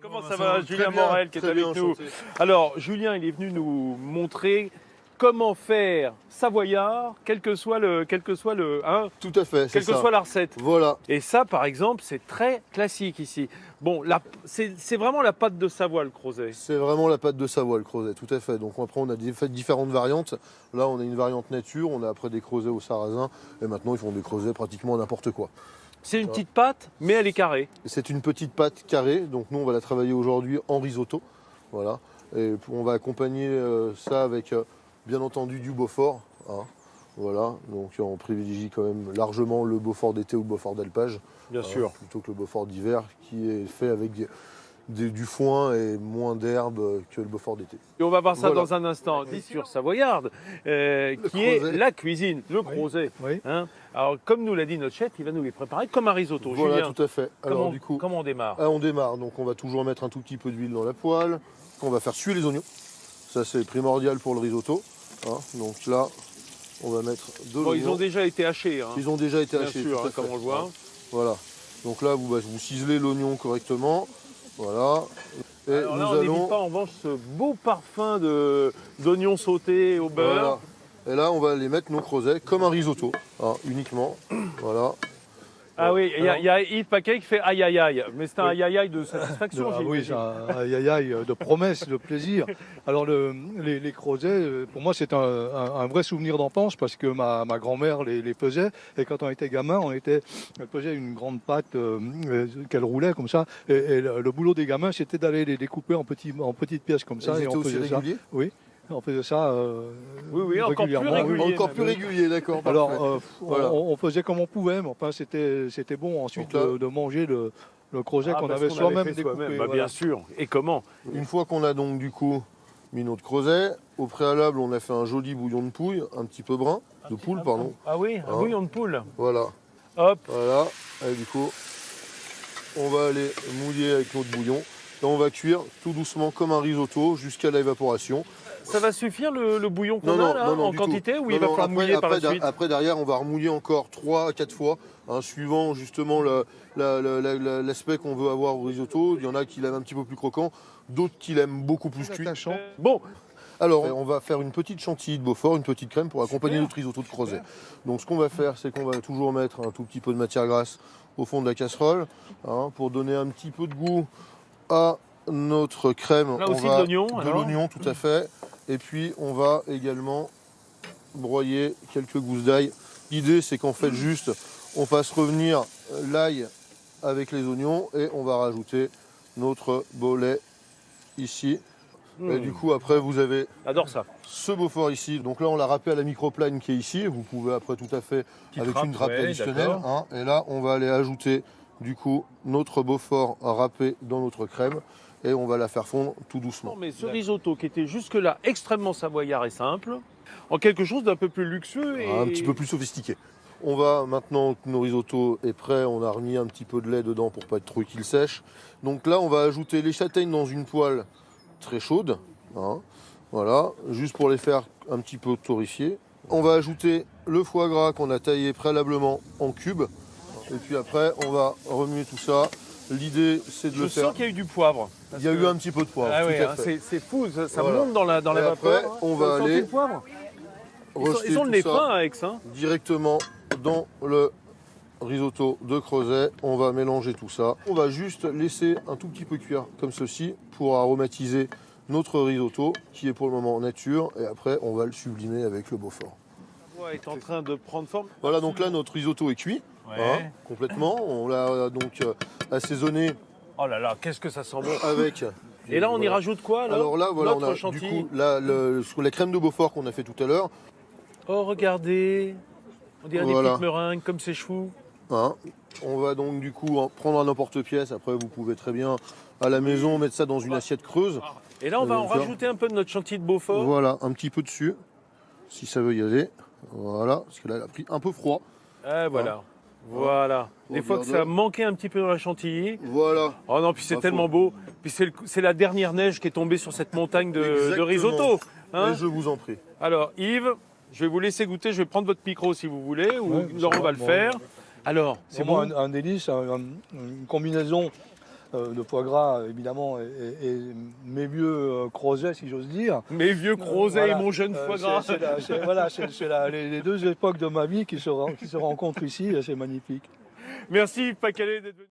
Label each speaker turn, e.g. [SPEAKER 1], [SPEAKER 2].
[SPEAKER 1] Comment ça va, Julien Morel qui est avec nous? Alors, Julien, il est venu nous montrer comment faire savoyard, quel que soit le, hein,
[SPEAKER 2] Tout à fait,
[SPEAKER 1] quelle que soit la recette.
[SPEAKER 2] Voilà.
[SPEAKER 1] Et ça, par exemple, c'est très classique ici. Bon, c'est vraiment la pâte de Savoie, le crozet.
[SPEAKER 2] C'est vraiment la pâte de Savoie, le crozet, tout à fait. Donc après, on a fait différentes variantes. Là, on a une variante nature, on a après des creusets au sarrasin, et maintenant, ils font des creusets pratiquement n'importe quoi.
[SPEAKER 1] C'est une petite pâte, mais elle est carrée.
[SPEAKER 2] C'est une petite pâte carrée, donc nous, on va la travailler aujourd'hui en risotto. Voilà. Et on va accompagner ça avec, bien entendu, du Beaufort. Hein. Voilà, donc on privilégie quand même largement le Beaufort d'été ou le Beaufort d'alpage.
[SPEAKER 1] Bien sûr.
[SPEAKER 2] Plutôt que le Beaufort d'hiver, qui est fait avec du foin et moins d'herbe que le Beaufort d'été.
[SPEAKER 1] Et on va voir ça
[SPEAKER 2] Voilà.
[SPEAKER 1] dans un instant, sur Savoyarde, qui est la cuisine, le crozet.
[SPEAKER 3] Oui.
[SPEAKER 1] Hein. Alors, comme nous l'a dit notre chef, il va nous les préparer comme un risotto.
[SPEAKER 2] Voilà,
[SPEAKER 1] Julien,
[SPEAKER 2] tout à fait. Alors, du coup,
[SPEAKER 1] comment on démarre?
[SPEAKER 2] on démarre. Donc, on va toujours mettre un tout petit peu d'huile dans la poêle. On va faire suer les oignons. Ça, c'est primordial pour le risotto. Hein. Donc là, on va mettre de l'oignon.
[SPEAKER 1] Ils ont déjà été hachés. Hein.
[SPEAKER 2] Ils ont déjà été
[SPEAKER 1] Bien
[SPEAKER 2] hachés.
[SPEAKER 1] sûr,
[SPEAKER 2] tout à
[SPEAKER 1] hein, comme
[SPEAKER 2] fait.
[SPEAKER 1] on le voit.
[SPEAKER 2] Voilà. Donc là, vous ciselez l'oignon correctement. Voilà. Et
[SPEAKER 1] Alors là,
[SPEAKER 2] nous
[SPEAKER 1] on
[SPEAKER 2] allons.
[SPEAKER 1] n'évite pas en revanche ce beau parfum d'oignons sautés au beurre.
[SPEAKER 2] Voilà. Et là, on va les mettre nos creusets comme un risotto, hein, uniquement. Voilà.
[SPEAKER 1] Ah oui, il y a Yves Paquet qui fait aïe aïe aïe, mais c'est un aïe aïe aïe de satisfaction.
[SPEAKER 3] Oui, c'est un aïe aïe aïe de promesse, de plaisir. Alors les creusets, pour moi, c'est un vrai souvenir d'enfance parce que ma grand-mère les faisait. Et quand on était gamin, elle faisait une grande pâte qu'elle roulait comme ça. Et le boulot des gamins, c'était d'aller les découper en petites pièces comme ça.
[SPEAKER 2] Ils
[SPEAKER 3] Et
[SPEAKER 2] étaient
[SPEAKER 3] on
[SPEAKER 2] aussi
[SPEAKER 3] faisait ça.
[SPEAKER 2] réguliers ?
[SPEAKER 3] Oui. On faisait ça
[SPEAKER 1] Oui, encore plus
[SPEAKER 3] régulièrement.
[SPEAKER 1] régulier.
[SPEAKER 2] Encore plus régulier, d'accord.
[SPEAKER 3] Alors,
[SPEAKER 2] Voilà.
[SPEAKER 3] on faisait comme on pouvait, mais enfin, c'était bon ensuite
[SPEAKER 2] Donc là-
[SPEAKER 3] de manger le creuset qu'on
[SPEAKER 1] parce
[SPEAKER 3] avait soi-même
[SPEAKER 1] fait
[SPEAKER 3] découpé.
[SPEAKER 1] Bah,
[SPEAKER 3] voilà.
[SPEAKER 1] bien sûr. Et comment?
[SPEAKER 2] Une fois qu'on a donc du coup mis notre creuset, au préalable, on a fait un joli bouillon de pouille, un petit peu brun, de poule, pardon.
[SPEAKER 1] Ah oui, un
[SPEAKER 2] Hein.
[SPEAKER 1] bouillon de poule.
[SPEAKER 2] Voilà.
[SPEAKER 1] Hop.
[SPEAKER 2] Voilà. Et du coup, on va aller mouiller avec notre bouillon. Et on va cuire tout doucement comme un risotto jusqu'à l'évaporation.
[SPEAKER 1] Ça va suffire le bouillon qu'on a là, en
[SPEAKER 2] du
[SPEAKER 1] quantité,
[SPEAKER 2] tout.
[SPEAKER 1] ou il va falloir mouiller par la suite?
[SPEAKER 2] Après, derrière, on va remouiller encore 3 à 4 fois, hein, suivant justement l'aspect qu'on veut avoir au risotto. Il y en a qui l'aiment un petit peu plus croquant, d'autres qui l'aiment beaucoup plus cuit.
[SPEAKER 1] Bon,
[SPEAKER 2] Alors, on va faire une petite chantilly de Beaufort, une petite crème pour accompagner notre risotto de crozet. Donc, ce qu'on va faire, c'est qu'on va toujours mettre un tout petit peu de matière grasse au fond de la casserole, hein, pour donner un petit peu de goût à notre crème.
[SPEAKER 1] Là aussi de l'oignon,
[SPEAKER 2] De
[SPEAKER 1] alors.
[SPEAKER 2] l'oignon, tout à fait. Et puis, on va également broyer quelques gousses d'ail. L'idée, c'est qu'en fait, juste, on fasse revenir l'ail avec les oignons et on va rajouter notre bolet ici. Et du coup, après, vous avez
[SPEAKER 1] j'adore ça.
[SPEAKER 2] ce Beaufort ici. Donc là, on l'a râpé à la microplane qui est ici. Vous pouvez après tout à fait avec une râpe traditionnelle.
[SPEAKER 1] d'accord.
[SPEAKER 2] Hein. Et là, on va aller ajouter du coup notre Beaufort râpé dans notre crème et on va la faire fondre tout doucement.
[SPEAKER 1] Non, mais ce risotto qui était jusque-là extrêmement savoyard et simple, en quelque chose d'un peu plus luxueux et
[SPEAKER 2] Un petit peu plus sophistiqué. On va maintenant que nos risotto est prêt, on a remis un petit peu de lait dedans pour pas être trop qu'il sèche. Donc là, on va ajouter les châtaignes dans une poêle très chaude. Hein. Voilà, juste pour les faire un petit peu torréfier. On va ajouter le foie gras qu'on a taillé préalablement en cubes. Et puis après, on va remuer tout ça. L'idée, c'est de
[SPEAKER 1] je
[SPEAKER 2] le faire.
[SPEAKER 1] sens qu'il y a eu du poivre.
[SPEAKER 2] Il y a eu un petit peu de poivre.
[SPEAKER 1] Ah
[SPEAKER 2] tout
[SPEAKER 1] oui,
[SPEAKER 2] à
[SPEAKER 1] hein,
[SPEAKER 2] fait.
[SPEAKER 1] c'est fou, ça
[SPEAKER 2] Voilà.
[SPEAKER 1] monte dans la
[SPEAKER 2] Et
[SPEAKER 1] vapeur.
[SPEAKER 2] après,
[SPEAKER 1] hein.
[SPEAKER 2] on
[SPEAKER 1] Vous
[SPEAKER 2] va
[SPEAKER 1] sentez
[SPEAKER 2] aller
[SPEAKER 1] le poivre.
[SPEAKER 2] Rester
[SPEAKER 1] Ils ont le
[SPEAKER 2] tout
[SPEAKER 1] nez
[SPEAKER 2] ça
[SPEAKER 1] fin avec ça.
[SPEAKER 2] directement dans le risotto de creuset. On va mélanger tout ça. On va juste laisser un tout petit peu cuire comme ceci pour aromatiser notre risotto qui est pour le moment nature. Et après, on va le sublimer avec le Beaufort.
[SPEAKER 1] Ouais, est en train de prendre forme.
[SPEAKER 2] Voilà, donc là, notre risotto est cuit.
[SPEAKER 1] Ouais.
[SPEAKER 2] Hein, complètement. On l'a donc assaisonné
[SPEAKER 1] Oh là là, qu'est-ce que ça sent bon.
[SPEAKER 2] avec.
[SPEAKER 1] Et là, on y
[SPEAKER 2] Voilà.
[SPEAKER 1] rajoute quoi là?
[SPEAKER 2] Alors là, voilà, on
[SPEAKER 1] Notre
[SPEAKER 2] a
[SPEAKER 1] chantilly.
[SPEAKER 2] du coup la crème de Beaufort qu'on a fait tout à l'heure.
[SPEAKER 1] Oh, regardez. On dirait des
[SPEAKER 2] Voilà.
[SPEAKER 1] petites meringues comme c'est chou.
[SPEAKER 2] Hein. On va donc du coup prendre un emporte-pièce. Après, vous pouvez très bien à la maison mettre ça dans une assiette creuse.
[SPEAKER 1] Et là, on va en
[SPEAKER 2] D'accord.
[SPEAKER 1] rajouter un peu de notre chantilly de Beaufort.
[SPEAKER 2] Voilà, un petit peu dessus, si ça veut y aller. Voilà, parce que là, elle a pris un peu froid.
[SPEAKER 1] Et voilà. Voilà. Des fois que ça manquait un petit peu dans la chantilly.
[SPEAKER 2] Voilà.
[SPEAKER 1] Oh non, puis c'est
[SPEAKER 2] Pas
[SPEAKER 1] tellement beau. Puis c'est la dernière neige qui est tombée sur cette montagne de
[SPEAKER 2] Exactement.
[SPEAKER 1] risotto. Hein.
[SPEAKER 2] Et je vous en prie.
[SPEAKER 1] Alors, Yves, je vais vous laisser goûter. Je vais prendre votre micro si vous voulez, ou
[SPEAKER 3] Ouais,
[SPEAKER 1] Laurent
[SPEAKER 3] ça
[SPEAKER 1] va
[SPEAKER 3] va,
[SPEAKER 1] le
[SPEAKER 3] bon.
[SPEAKER 1] faire. Alors, c'est
[SPEAKER 3] C'est
[SPEAKER 1] bon.
[SPEAKER 3] un délice, une combinaison de foie gras, évidemment, et mes vieux Crozet, si j'ose dire.
[SPEAKER 1] Mes vieux Crozet
[SPEAKER 3] Voilà.
[SPEAKER 1] et mon jeune foie gras.
[SPEAKER 3] C'est les deux époques de ma vie qui se rencontrent ici, et c'est magnifique.
[SPEAKER 1] Merci Yves Pacalet d'être venu.